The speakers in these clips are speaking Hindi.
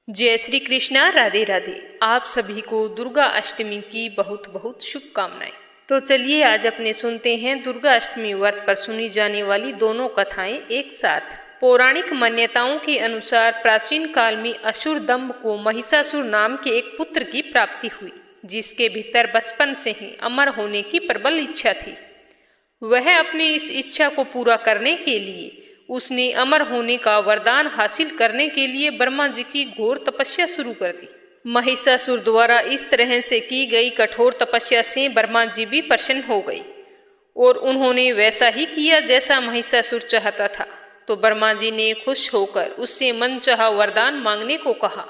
जय श्री कृष्णा। राधे राधे। आप सभी को दुर्गा अष्टमी की बहुत बहुत शुभकामनाएं। तो चलिए आज अपने सुनते हैं दुर्गा अष्टमी व्रत पर सुनी जाने वाली दोनों कथाएं एक साथ। पौराणिक मान्यताओं के अनुसार प्राचीन काल में असुर दंभ को महिषासुर नाम के एक पुत्र की प्राप्ति हुई, जिसके भीतर बचपन से ही अमर होने की प्रबल इच्छा थी। वह अपनी इस इच्छा को पूरा करने के लिए उसने अमर होने का वरदान हासिल करने के लिए ब्रह्मा जी की घोर तपस्या शुरू कर दी। महिषासुर द्वारा इस तरह से की गई कठोर तपस्या से ब्रह्मा जी भी प्रसन्न हो गई और उन्होंने वैसा ही किया जैसा महिषासुर चाहता था। तो ब्रह्मा जी ने खुश होकर उससे मनचाहा वरदान मांगने को कहा।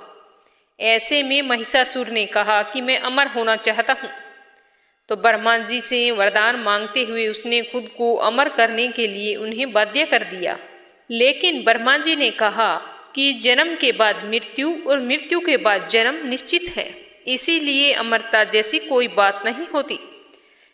ऐसे में महिषासुर ने कहा कि मैं अमर होना चाहता हूँ। तो ब्रह्मा जी से वरदान मांगते हुए उसने खुद को अमर करने के लिए उन्हें बाध्य कर दिया। लेकिन ब्रह्मा जी ने कहा कि जन्म के बाद मृत्यु और मृत्यु के बाद जन्म निश्चित है, इसीलिए अमरता जैसी कोई बात नहीं होती।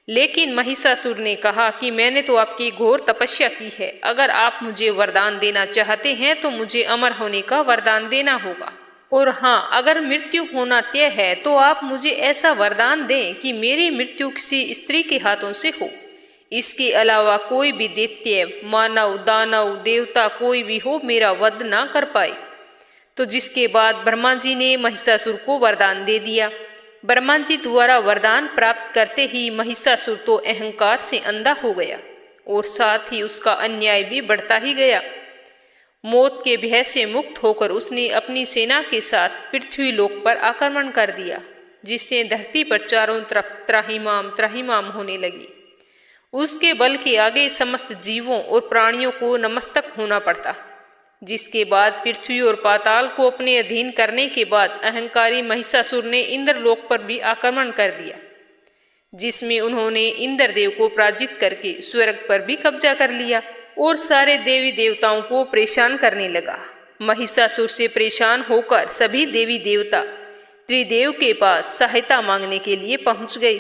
लेकिन महिषासुर ने कहा कि मैंने तो आपकी घोर तपस्या की है, अगर आप मुझे वरदान देना चाहते हैं तो मुझे अमर होने का वरदान देना होगा। और हाँ, अगर मृत्यु होना तय है तो आप मुझे ऐसा वरदान दें कि मेरी मृत्यु किसी स्त्री के हाथों से हो। इसके अलावा कोई भी दैत्य, मानव, दानव, देवता कोई भी हो मेरा वध ना कर पाए। तो जिसके बाद ब्रह्मा जी ने महिषासुर को वरदान दे दिया। ब्रह्मा जी द्वारा वरदान प्राप्त करते ही महिषासुर तो अहंकार से अंधा हो गया और साथ ही उसका अन्याय भी बढ़ता ही गया। मौत के भय से मुक्त होकर उसने अपनी सेना के साथ पृथ्वी लोक पर आक्रमण कर दिया, जिससे धरती पर चारों तरफ त्राहिमाम त्राहिमाम होने लगी। उसके बल के आगे समस्त जीवों और प्राणियों को नमस्तक होना पड़ता। जिसके बाद पृथ्वी और पाताल को अपने अधीन करने के बाद अहंकारी महिषासुर ने इंद्रलोक पर भी आक्रमण कर दिया, जिसमें उन्होंने इंद्रदेव को पराजित करके स्वर्ग पर भी कब्जा कर लिया और सारे देवी देवताओं को परेशान करने लगा। महिषासुर से परेशान होकर सभी देवी देवता त्रिदेव के पास सहायता मांगने के लिए पहुंच गए।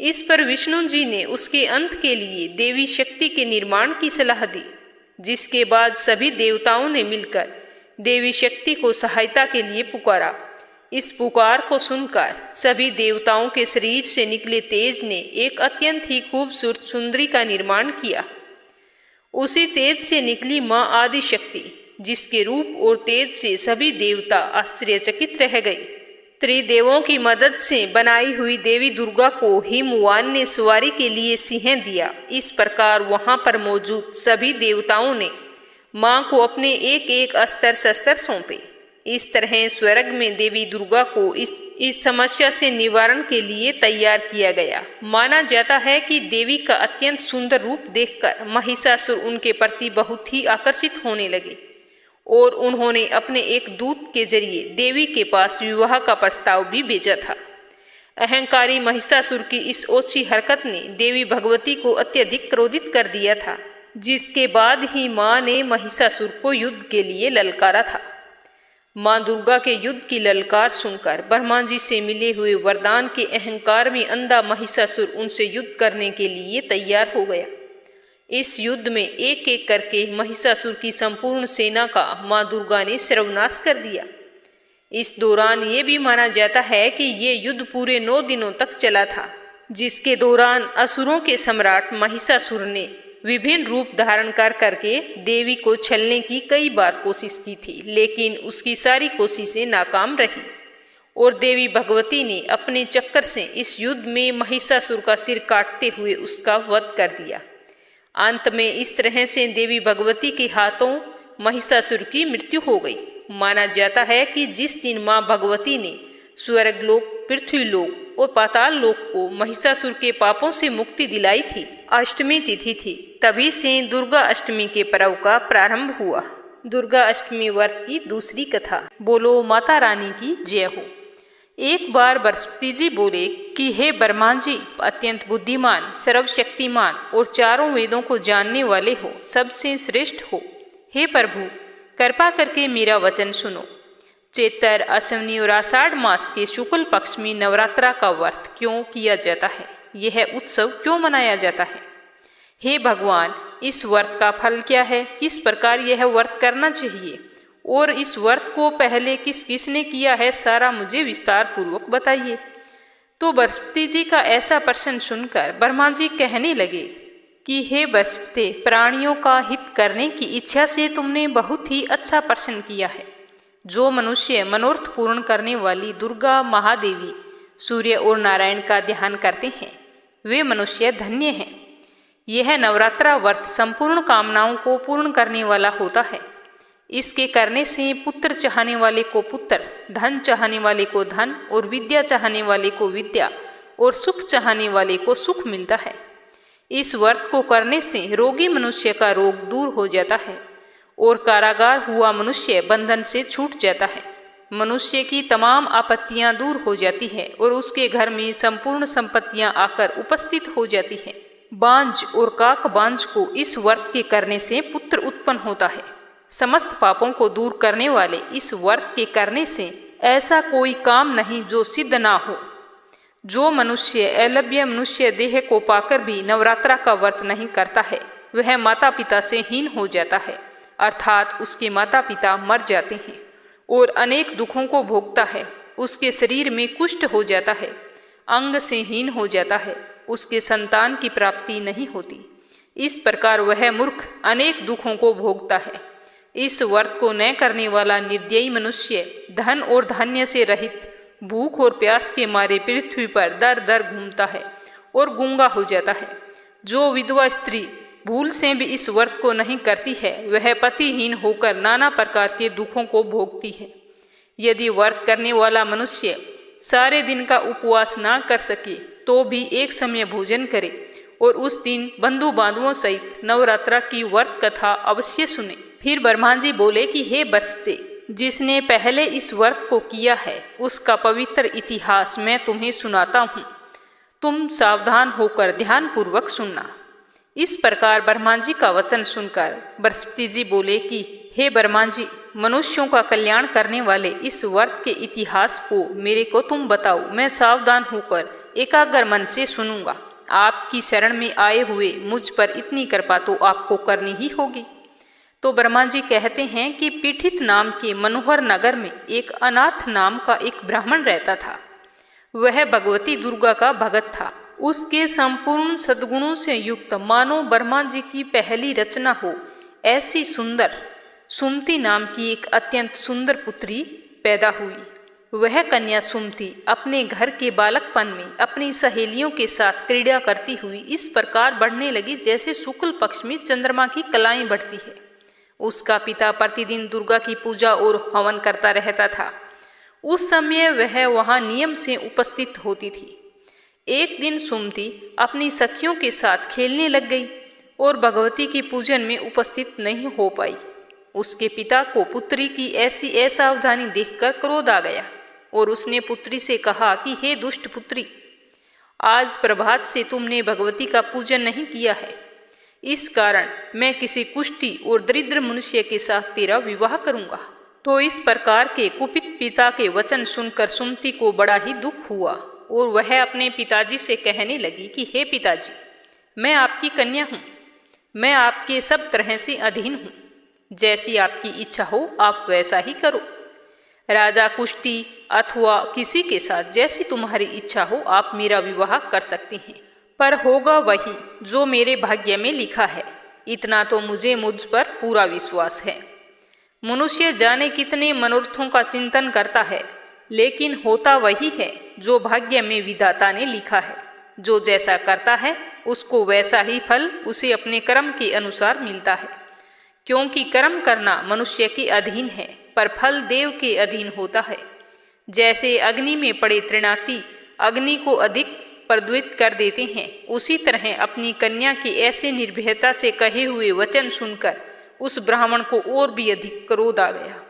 इस पर विष्णु जी ने उसके अंत के लिए देवी शक्ति के निर्माण की सलाह दी, जिसके बाद सभी देवताओं ने मिलकर देवी शक्ति को सहायता के लिए पुकारा। इस पुकार को सुनकर सभी देवताओं के शरीर से निकले तेज ने एक अत्यंत ही खूबसूरत सुंदरी का निर्माण किया। उसी तेज से निकली मां आदि शक्ति, जिसके रूप और तेज से सभी देवता आश्चर्यचकित रह गए। त्रिदेवों की मदद से बनाई हुई देवी दुर्गा को हिमवान ने सवारी के लिए सिंह दिया। इस प्रकार वहां पर मौजूद सभी देवताओं ने मां को अपने एक एक अस्त्र शस्त्र सौंपे। इस तरह स्वर्ग में देवी दुर्गा को इस समस्या से निवारण के लिए तैयार किया गया। माना जाता है कि देवी का अत्यंत सुंदर रूप देखकर महिषासुर उनके प्रति बहुत ही आकर्षित होने लगे और उन्होंने अपने एक दूत के जरिए देवी के पास विवाह का प्रस्ताव भी भेजा था। अहंकारी महिषासुर की इस ओछी हरकत ने देवी भगवती को अत्यधिक क्रोधित कर दिया था, जिसके बाद ही मां ने महिषासुर को युद्ध के लिए ललकारा था। मां दुर्गा के युद्ध की ललकार सुनकर ब्रह्मा जी से मिले हुए वरदान के अहंकार में अंधा महिषासुर उनसे युद्ध करने के लिए तैयार हो गया। इस युद्ध में एक एक करके महिषासुर की संपूर्ण सेना का मां दुर्गा ने सर्वनाश कर दिया। इस दौरान ये भी माना जाता है कि ये युद्ध पूरे 9 दिनों तक चला था, जिसके दौरान असुरों के सम्राट महिषासुर ने विभिन्न रूप धारण कर करके देवी को छलने की कई बार कोशिश की थी, लेकिन उसकी सारी कोशिशें नाकाम रही और देवी भगवती ने अपने चक्कर से इस युद्ध में महिषासुर का सिर काटते हुए उसका वध कर दिया। अंत में इस तरह से देवी भगवती के हाथों महिषासुर की मृत्यु हो गई। माना जाता है कि जिस दिन मां भगवती ने स्वर्गलोक, पृथ्वीलोक और पाताल लोक को महिषासुर के पापों से मुक्ति दिलाई थी, अष्टमी तिथि थी। तभी से दुर्गा अष्टमी के पर्व का प्रारंभ हुआ। दुर्गा अष्टमी व्रत की दूसरी कथा। बोलो माता रानी की जय हो। एक बार बृहस्पति जी बोले कि हे ब्रह्मा जी, अत्यंत बुद्धिमान, सर्वशक्तिमान और चारों वेदों को जानने वाले हो, सबसे श्रेष्ठ हो। हे प्रभु, कृपा करके मेरा वचन सुनो। चैत्र, अश्विनी और आषाढ़ मास के शुक्ल पक्ष में नवरात्रा का व्रत क्यों किया जाता है? यह उत्सव क्यों मनाया जाता है? हे भगवान, इस व्रत का फल क्या है? किस प्रकार यह व्रत करना चाहिए और इस व्रत को पहले किस किसने किया है, सारा मुझे विस्तार पूर्वक बताइए। तो बृहस्पति जी का ऐसा प्रश्न सुनकर ब्रह्मा जी कहने लगे कि हे बृहस्पति, प्राणियों का हित करने की इच्छा से तुमने बहुत ही अच्छा प्रश्न किया है। जो मनुष्य मनोरथ पूर्ण करने वाली दुर्गा, महादेवी, सूर्य और नारायण का ध्यान करते हैं, वे मनुष्य धन्य हैं। यह नवरात्रा व्रत संपूर्ण कामनाओं को पूर्ण करने वाला होता है। इसके करने से पुत्र चाहने वाले को पुत्र, धन चाहने वाले को धन और विद्या चाहने वाले को विद्या और सुख चाहने वाले को सुख मिलता है। इस व्रत को करने से रोगी मनुष्य का रोग दूर हो जाता है और कारागार हुआ मनुष्य बंधन से छूट जाता है। मनुष्य की तमाम आपत्तियां दूर हो जाती है और उसके घर में संपूर्ण संपत्तियां आकर उपस्थित हो जाती है। बांझ और काक बांझ को इस व्रत के करने से पुत्र उत्पन्न होता है। समस्त पापों को दूर करने वाले इस व्रत के करने से ऐसा कोई काम नहीं जो सिद्ध ना हो। जो मनुष्य अलभ्य मनुष्य देह को पाकर भी नवरात्रा का व्रत नहीं करता है, वह माता पिता से हीन हो जाता है, अर्थात उसके माता पिता मर जाते हैं और अनेक दुखों को भोगता है। उसके शरीर में कुष्ठ हो जाता है, अंग से हीन हो जाता है, उसके संतान की प्राप्ति नहीं होती। इस प्रकार वह मूर्ख अनेक दुखों को भोगता है। इस व्रत को न करने वाला निर्दयी मनुष्य धन और धान्य से रहित भूख और प्यास के मारे पृथ्वी पर दर दर घूमता है और गूंगा हो जाता है। जो विधवा स्त्री भूल से भी इस व्रत को नहीं करती है, वह पतिहीन होकर नाना प्रकार के दुखों को भोगती है। यदि व्रत करने वाला मनुष्य सारे दिन का उपवास ना कर सके तो भी एक समय भोजन करे और उस दिन बंधु बांधवों सहित नवरात्रा की व्रत कथा अवश्य सुने। फिर ब्रह्मा जी बोले कि हे बृहस्पति, जिसने पहले इस व्रत को किया है उसका पवित्र इतिहास मैं तुम्हें सुनाता हूँ। तुम सावधान होकर ध्यान पूर्वक सुनना। इस प्रकार ब्रह्मा जी का वचन सुनकर बृहस्पति जी बोले कि हे ब्रह्मा जी, मनुष्यों का कल्याण करने वाले इस व्रत के इतिहास को मेरे को तुम बताओ। मैं सावधान होकर एकाग्र मन से सुनूंगा। आपकी शरण में आए हुए मुझ पर इतनी कृपा तो आपको करनी ही होगी। तो ब्रह्मा जी कहते हैं कि पीठित नाम के मनोहर नगर में एक अनाथ नाम का एक ब्राह्मण रहता था। वह भगवती दुर्गा का भगत था। उसके संपूर्ण सद्गुणों से युक्त मानो ब्रह्मा जी की पहली रचना हो ऐसी सुंदर सुमति नाम की एक अत्यंत सुंदर पुत्री पैदा हुई। वह कन्या सुमति अपने घर के बालकपन में अपनी सहेलियों के साथ क्रीड़ा करती हुई इस प्रकार बढ़ने लगी जैसे शुक्ल पक्ष में चंद्रमा की कलाएं बढ़ती है। उसका पिता प्रतिदिन दुर्गा की पूजा और हवन करता रहता था। उस समय वह वहां नियम से उपस्थित होती थी। एक दिन सुमति अपनी सखियों के साथ खेलने लग गई और भगवती की पूजन में उपस्थित नहीं हो पाई। उसके पिता को पुत्री की ऐसी असावधानी देखकर क्रोध आ गया और उसने पुत्री से कहा कि हे दुष्ट पुत्री, आज प्रभात से तुमने भगवती का पूजन नहीं किया है। इस कारण मैं किसी कुष्ठी और दरिद्र मनुष्य के साथ तेरा विवाह करूंगा। तो इस प्रकार के कुपित पिता के वचन सुनकर सुमति को बड़ा ही दुख हुआ और वह अपने पिताजी से कहने लगी कि हे पिताजी, मैं आपकी कन्या हूँ, मैं आपके सब तरह से अधीन हूँ। जैसी आपकी इच्छा हो आप वैसा ही करो। राजा कुष्ठी अथवा किसी के साथ जैसी तुम्हारी इच्छा हो आप मेरा विवाह कर सकती हैं, पर होगा वही जो मेरे भाग्य में लिखा है। इतना तो मुझ पर पूरा विश्वास है। मनुष्य जाने कितने मनोरथों का चिंतन करता है, लेकिन होता वही है जो भाग्य में विधाता ने लिखा है। जो जैसा करता है उसको वैसा ही फल उसे अपने कर्म के अनुसार मिलता है। क्योंकि कर्म करना मनुष्य के अधीन है, पर फल देव के अधीन होता है। जैसे अग्नि में पड़े तृणाती अग्नि को अधिक प्रज्वलित कर देते हैं, उसी तरह अपनी कन्या के ऐसे निर्भयता से कहे हुए वचन सुनकर उस ब्राह्मण को और भी अधिक क्रोध आ गया।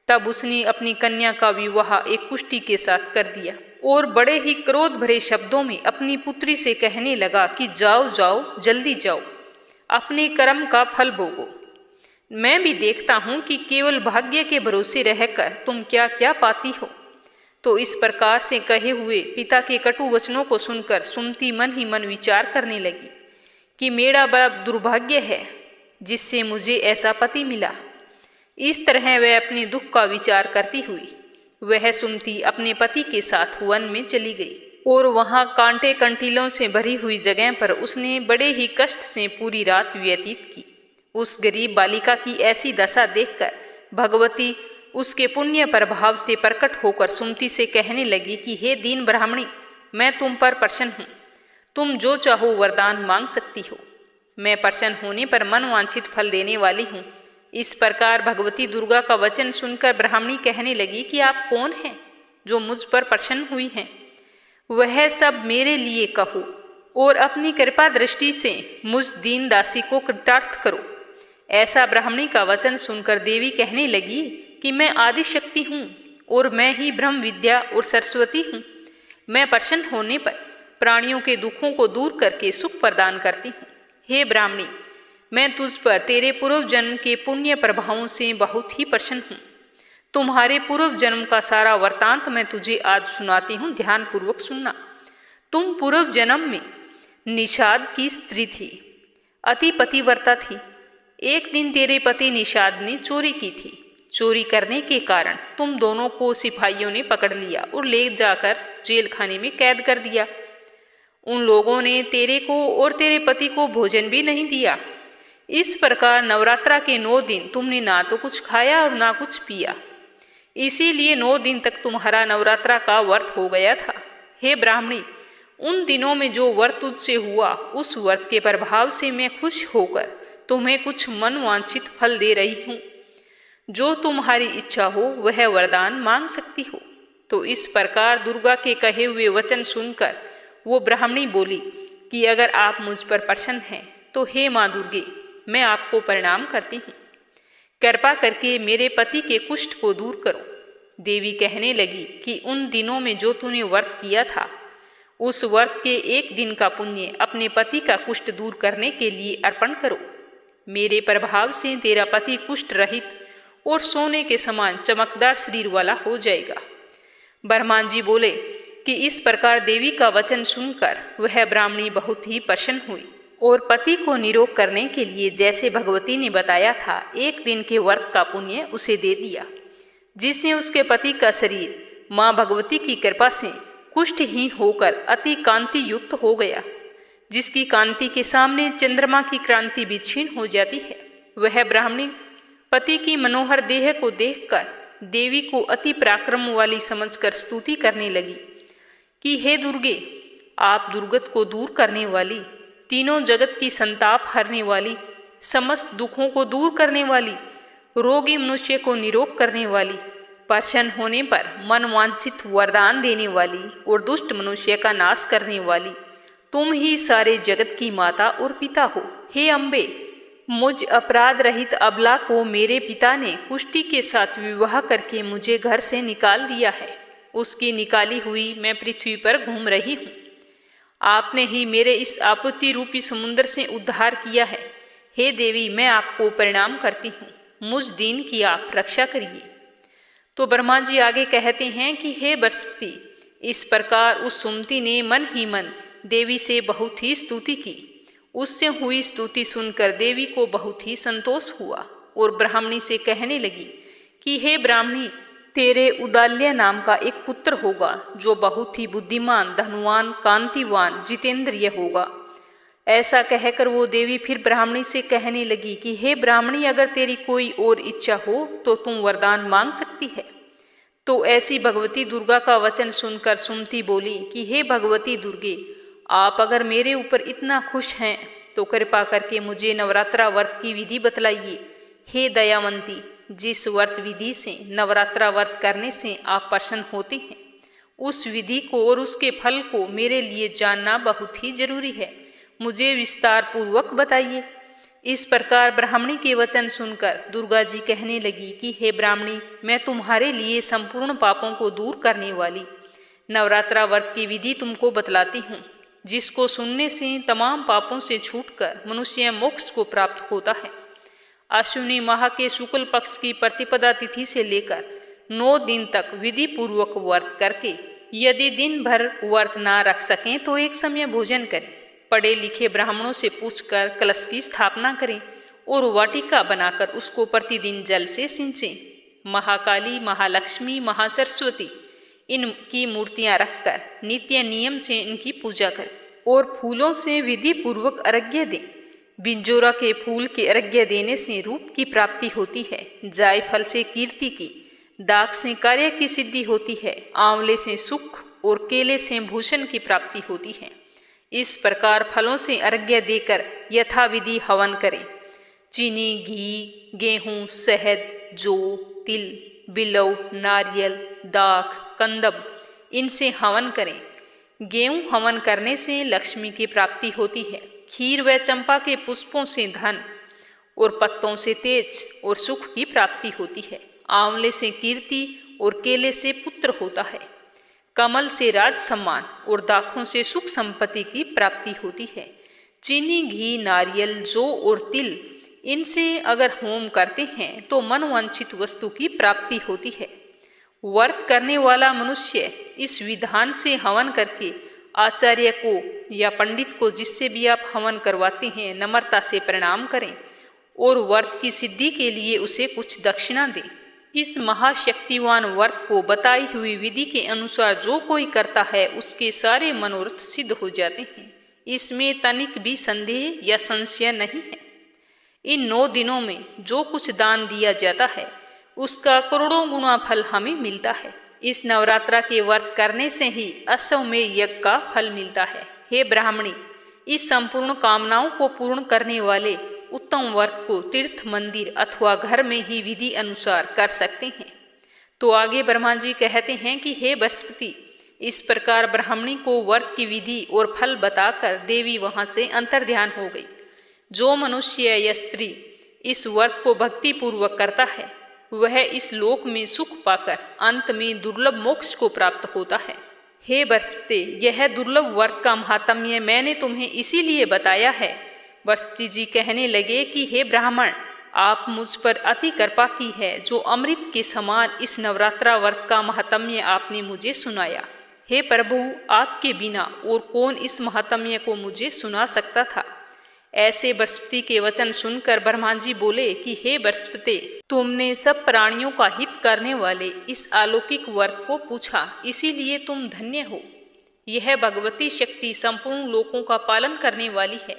तब उसने अपनी कन्या का विवाह एक कुष्ठी के साथ कर दिया और बड़े ही क्रोध भरे शब्दों में अपनी पुत्री से कहने लगा कि जाओ जाओ, जल्दी जाओ, अपने कर्म का फल भोगो। मैं भी देखता हूँ कि केवल भाग्य के भरोसे रहकर तुम क्या क्या पाती हो। तो इस प्रकार से कहे हुए पिता के कटु वचनों को सुनकर सुमति मन ही मन विचार करने लगी कि मेरा बड़ा दुर्भाग्य है जिससे मुझे ऐसा पति मिला। इस तरह वह अपने दुख का विचार करती हुई वह सुमति अपने पति के साथ वन में चली गई और वहां कांटे कंटीलों से भरी हुई जगह पर उसने बड़े ही कष्ट से पूरी रात व्यतीत की। उस गरीब बालिका की ऐसी दशा देखकर भगवती उसके पुण्य प्रभाव से प्रकट होकर सुमति से कहने लगी कि हे दीन ब्राह्मणी, मैं तुम पर प्रसन्न हूँ, तुम जो चाहो वरदान मांग सकती हो, मैं प्रसन्न होने पर मन वांछित फल देने वाली हूँ। इस प्रकार भगवती दुर्गा का वचन सुनकर ब्राह्मणी कहने लगी कि आप कौन हैं जो मुझ पर प्रसन्न हुई हैं, वह सब मेरे लिए कहो और अपनी कृपा दृष्टि से मुझ दीन दासी को कृतार्थ करो। ऐसा ब्राह्मणी का वचन सुनकर देवी कहने लगी कि मैं आदि शक्ति हूँ और मैं ही ब्रह्म विद्या और सरस्वती हूँ। मैं प्रसन्न होने पर प्राणियों के दुखों को दूर करके सुख प्रदान करती हूँ। हे ब्राह्मणी, मैं तुझ पर तेरे पूर्व जन्म के पुण्य प्रभावों से बहुत ही प्रसन्न हूँ। तुम्हारे पूर्व जन्म का सारा वृतांत मैं तुझे आज सुनाती हूँ, ध्यान पूर्वक सुनना। तुम पूर्व जन्म में निषाद की स्त्री थी, अति पतिव्रता थी। एक दिन तेरे पति निषाद ने चोरी की थी। चोरी करने के कारण तुम दोनों को सिपाहियों ने पकड़ लिया और ले जाकर जेल खाने में कैद कर दिया। उन लोगों ने तेरे को और तेरे पति को भोजन भी नहीं दिया। इस प्रकार नवरात्रा के 9 दिन तुमने ना तो कुछ खाया और ना कुछ पिया। इसीलिए 9 दिन तक तुम्हारा नवरात्रा का व्रत हो गया था। हे ब्राह्मणी, उन दिनों में जो व्रत तुझसे हुआ, उस व्रत के प्रभाव से मैं खुश होकर तुम्हें कुछ मन वांछित फल दे रही हूँ। जो तुम्हारी इच्छा हो वह वरदान मांग सकती हो। तो इस प्रकार दुर्गा के कहे हुए वचन सुनकर वो ब्राह्मणी बोली कि अगर आप मुझ पर प्रसन्न हैं तो हे माँ दुर्गे, मैं आपको प्रणाम करती हूँ। कृपा करके मेरे पति के कुष्ठ को दूर करो। देवी कहने लगी कि उन दिनों में जो तूने व्रत किया था, उस व्रत के 1 दिन का पुण्य अपने पति का कुष्ठ दूर करने के लिए अर्पण करो। मेरे प्रभाव से तेरा पति कुष्ठ रहित और सोने के समान चमकदार शरीर वाला हो जाएगा। ब्रह्मान जी बोले कि इस प्रकार देवी का वचन सुनकर वह ब्राह्मणी बहुत ही प्रसन्न हुई और पति को निरोग करने के लिए जैसे भगवती ने बताया था 1 दिन के व्रत का पुण्य उसे दे दिया, जिससे उसके पति का शरीर माँ भगवती की कृपा से कुष्ठहीन होकर अति कांति युक्त हो गया, जिसकी कांति के सामने चंद्रमा की क्रांति भी क्षीण हो जाती है। वह ब्राह्मणी पति की मनोहर देह को देखकर देवी को अति पराक्रम वाली समझकर स्तुति करने लगी कि हे दुर्गे, आप दुर्गत को दूर करने वाली, तीनों जगत की संताप हरने वाली, समस्त दुखों को दूर करने वाली, रोगी मनुष्य को निरोग करने वाली, प्रसन्न होने पर मन वांछित वरदान देने वाली और दुष्ट मनुष्य का नाश करने वाली, तुम ही सारे जगत की माता और पिता हो। हे अम्बे, मुझ अपराध रहित अबला को मेरे पिता ने कुष्ठी के साथ विवाह करके मुझे घर से निकाल दिया है। उसकी निकाली हुई मैं पृथ्वी पर घूम रही हूँ। आपने ही मेरे इस आपत्ति रूपी समुद्र से उद्धार किया है। हे देवी, मैं आपको प्रणाम करती हूँ, मुझ दीन की आप रक्षा करिए। तो ब्रह्मा जी आगे कहते हैं कि हे बृहस्पति, इस प्रकार उस सुमति ने मन ही मन देवी से बहुत ही स्तुति की। उससे हुई स्तुति सुनकर देवी को बहुत ही संतोष हुआ और ब्राह्मणी से कहने लगी कि हे ब्राह्मणी, तेरे उदाल्य नाम का एक पुत्र होगा जो बहुत ही बुद्धिमान, धनवान, कांतिवान, जितेंद्रिय होगा। ऐसा कहकर वो देवी फिर ब्राह्मणी से कहने लगी कि हे ब्राह्मणी, अगर तेरी कोई और इच्छा हो तो तुम वरदान मांग सकती है। तो ऐसी भगवती दुर्गा का वचन सुनकर सुमति बोली कि हे भगवती दुर्गे, आप अगर मेरे ऊपर इतना खुश हैं तो कृपा करके मुझे नवरात्रा व्रत की विधि बतलाइए। हे दयावंती, जिस व्रत विधि से नवरात्रा व्रत करने से आप प्रसन्न होती हैं, उस विधि को और उसके फल को मेरे लिए जानना बहुत ही जरूरी है। मुझे विस्तार पूर्वक बताइए। इस प्रकार ब्राह्मणी के वचन सुनकर दुर्गा जी कहने लगी कि हे ब्राह्मणी, मैं तुम्हारे लिए संपूर्ण पापों को दूर करने वाली नवरात्रा व्रत की विधि तुमको बतलाती हूँ, जिसको सुनने से तमाम पापों से छूटकर मनुष्य मोक्ष को प्राप्त होता है। अश्विनी माह के शुक्ल पक्ष की प्रतिपदा तिथि से लेकर 9 दिन तक विधि पूर्वक व्रत करके यदि दिन भर व्रत ना रख सकें तो एक समय भोजन करें। पढ़े लिखे ब्राह्मणों से पूछकर कलश की स्थापना करें और वाटिका बनाकर उसको प्रतिदिन जल से सिंचें। महाकाली, महालक्ष्मी, महासरस्वती इनकी मूर्तियां रखकर नित्य नियम से इनकी पूजा करें और फूलों से विधि पूर्वक अर्घ्य दें। बिंजोरा के फूल के अर्घ्य देने से रूप की प्राप्ति होती है, जायफल से कीर्ति की, दाख से कार्य की सिद्धि होती है, आंवले से सुख और केले से भूषण की प्राप्ति होती है। इस प्रकार फलों से अर्घ्य देकर यथाविधि हवन करें। चीनी, घी, गेहूं, शहद, जौ, तिल, बिलव, नारियल, दाख, कंदब इनसे हवन करें। गेहूं हवन करने से लक्ष्मी की प्राप्ति होती है। खीर व चंपा के पुष्पों से धन और पत्तों से तेज और सुख की प्राप्ति होती है। आंवले से कीर्ति और केले से पुत्र होता है। कमल से राज सम्मान और दाखों से सुख संपत्ति की प्राप्ति होती है। चीनी, घी, नारियल, जौ और तिल इनसे अगर होम करते हैं तो मनवांछित वस्तु की प्राप्ति होती है। व्रत करने वाला मनुष्य इस विधान से हवन करके आचार्य को या पंडित को, जिससे भी आप हवन करवाते हैं, नम्रता से प्रणाम करें और व्रत की सिद्धि के लिए उसे कुछ दक्षिणा दें। इस महाशक्तिवान व्रत को बताई हुई विधि के अनुसार जो कोई करता है उसके सारे मनोरथ सिद्ध हो जाते हैं। इसमें तनिक भी संदेह या संशय नहीं है। इन 9 दिनों में जो कुछ दान दिया जाता है उसका करोड़ों गुना फल हमें मिलता है। इस नवरात्रा के व्रत करने से ही अश्वमेध यज्ञ का फल मिलता है। हे ब्राह्मणी, इस संपूर्ण कामनाओं को पूर्ण करने वाले उत्तम व्रत को तीर्थ, मंदिर अथवा घर में ही विधि अनुसार कर सकते हैं। तो आगे ब्रह्मा जी कहते हैं कि हे बृहस्पति, इस प्रकार ब्राह्मणी को व्रत की विधि और फल बताकर देवी वहां से अंतर्ध्यान हो गई। जो मनुष्य या स्त्री इस व्रत को भक्ति पूर्वक करता है वह इस लोक में सुख पाकर अंत में दुर्लभ मोक्ष को प्राप्त होता है। हे बृहस्पति, यह दुर्लभ व्रत का महात्म्य मैंने तुम्हें इसीलिए बताया है। बृहस्पति जी कहने लगे कि हे ब्राह्मण, आप मुझ पर अति कृपा की है जो अमृत के समान इस नवरात्रा व्रत का महात्म्य आपने मुझे सुनाया। हे प्रभु, आपके बिना और कौन इस महात्म्य को मुझे सुना सकता था। ऐसे बृहस्पति के वचन सुनकर ब्रह्मा जी बोले कि हे बृहस्पति, तुमने सब प्राणियों का हित करने वाले इस अलौकिक व्रत को पूछा, इसीलिए तुम धन्य हो। यह भगवती शक्ति संपूर्ण लोकों का पालन करने वाली है।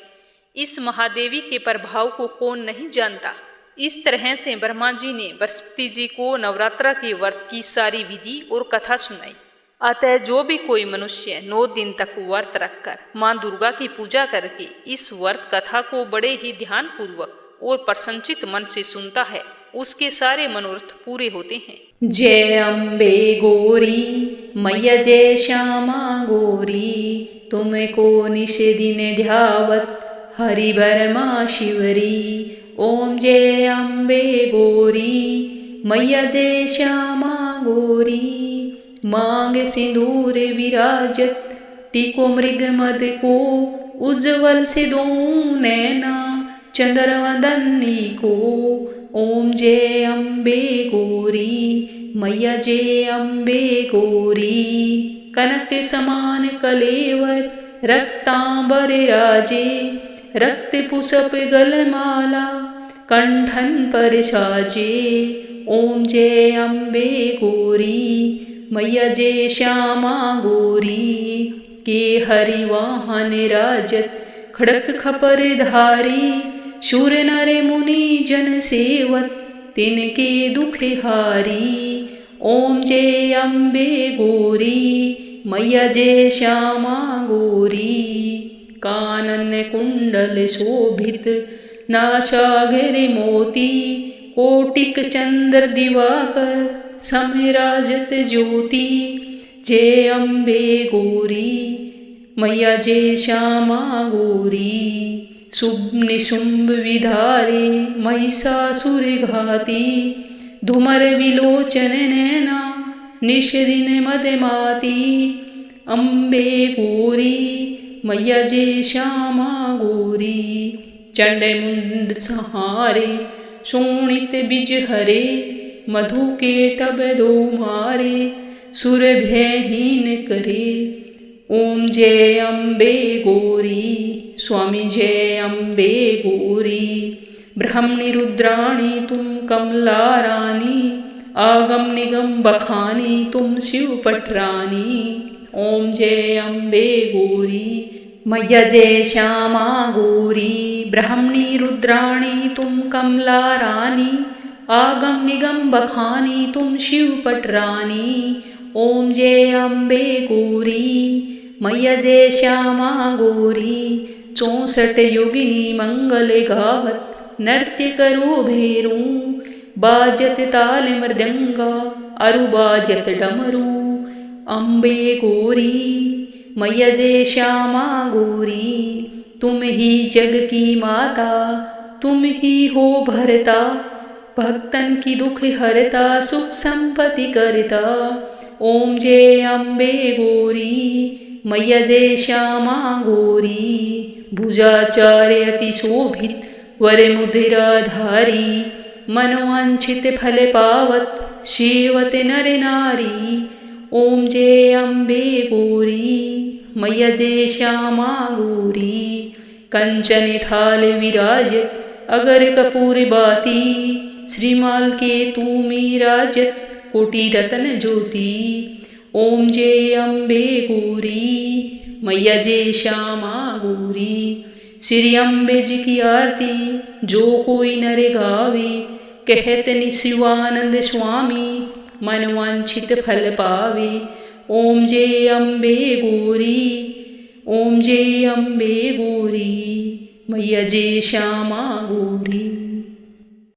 इस महादेवी के प्रभाव को कौन नहीं जानता। इस तरह से ब्रह्मा जी ने बृहस्पति जी को नवरात्रा के व्रत की सारी विधि और कथा सुनाई। अतः जो भी कोई मनुष्य 9 दिन तक व्रत रखकर माँ दुर्गा की पूजा करके इस व्रत कथा को बड़े ही ध्यान पूर्वक और प्रसन्नचित मन से सुनता है, उसके सारे मनोरथ पूरे होते हैं। जय अम्बे गौरी मैया, जय श्यामा गौरी, तुमको निश दिन ध्यावत हरि बरमा शिवरी। ओम जय अम्बे गौरी मैया, जय श्यामा गौरी, मांग सिंदूर विराजत टीको मृग मद को, उज्जवल से दो नैना चंद्रवदनी को। ओम जय अम्बे गौरी मैया, जय अम्बे गौरी, कनक समान कलेवर रक्तांबर राजे, रक्त पुष्प गलमाला कंठन पर साजे। ओम जय अम्बे गौरी मैया, जय श्यामा गौरी, के हरि वाहन राजत खड़क खपर धारी, शूर नर मुनि जन सेवत तिनके दुख हारी। ओम जय अम्बे गौरी मैया, जय श्यामा गौरी, कानन कुंडल शोभित नासागर मोती, कोटिक चंद्र दिवाकर समराजत ज्योति। जय अम्बे गौरी मैया, जय श्यामा गौरी, शुभ निशुंभ विधारे महिषासुर घाती, धूमर विलोचन नैना निश दिन मदमाती। अम्बे गौरी मैया, जय श्यामा गौरी, चंड मुंड सहारे शोणित बिज हरे, मधु के टब दो मारे सुर भयहीन करे। ओम जय अम्बे गौरी स्वामी, जय अम्बे गौरी, ब्रह्मणि रुद्राणि तुम कमला रानी, आगम निगम बखानी तुम शिव पटरानी। ओम जय अम्बे गौरी मैया जय श्यामा गौरी, ब्रह्मणि रुद्राणि तुम कमला रानी, आगम निगम बखानी तुम शिव पटरानी। ओम जय अम्बे गौरी मैया जय श्यामा गौरी, 64 योगिनी मंगल गावत नृत्य करो भेरू, बाजत ताल मृदंगा अरु बाजत डमरू। अम्बे गौरी मैया जय श्यामा गौरी, तुम ही जग की माता, तुम ही हो भरता, भक्तन की दुख हरता, सुख संपत्ति करता। ओम जय अम्बे गौरी मैया जय श्यामा गौरी, भुजाचार्य अति शोभित वर मुद्राधारी, मनोवांछित फल पावत सेवत नर नारी। ओम जय अम्बे गौरी मैया जय श्यामा गौरी, कंचन थाल विराजत अगर कपूर बाती, श्रीमाल के तू मीराजत कोटि रतन ज्योति। ओम जय अम्बे गौरी मैया जय श्यामा गौरी, श्री अम्बे जी की आरती जो कोई नर गावे, कहत शिवानंद स्वामी मनवांछित फल पावे। ओम जय अम्बे गौरी ओम जय अम्बे गौरी मैया जय श्यामा गौरी।